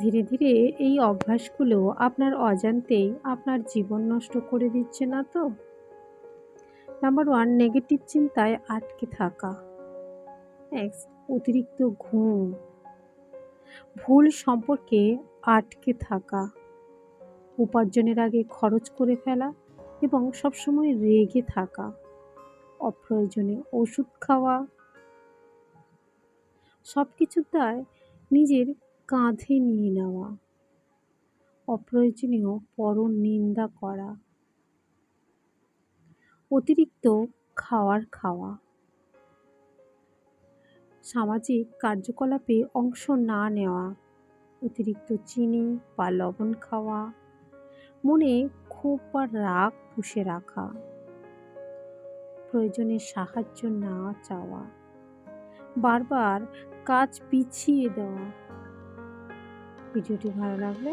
ধীরে ধীরে এই অভ্যাসগুলো আপনার অজান্তেই আপনার জীবন নষ্ট করে দিচ্ছে না তো? নাম্বার 1, নেগেটিভ চিন্তায় আটকে থাকা। নেক্সট, অতিরিক্ত ঘুম, ভুল সম্পর্কে আটকে থাকা, উপার্জনের আগে খরচ করে ফেলা এবং সবসময় রেগে থাকা, অপ্রয়োজনে ওষুধ খাওয়া, সবকিছুর দায় নিজের কাঁধে নিয়ে নেওয়া, অপ্রয়োজনীয় পরনিন্দা করা, অতিরিক্ত খাওয়া, সামাজিক কার্যকলাপে অংশ না নেওয়া, অতিরিক্ত চিনি বা লবণ খাওয়া, মনে ক্ষোভ বা রাগ পুষে রাখা, প্রয়োজনে সাহায্য না চাওয়া, বারবার কাজ পিছিয়ে দেওয়া। ভিডিওটি ভালো লাগলে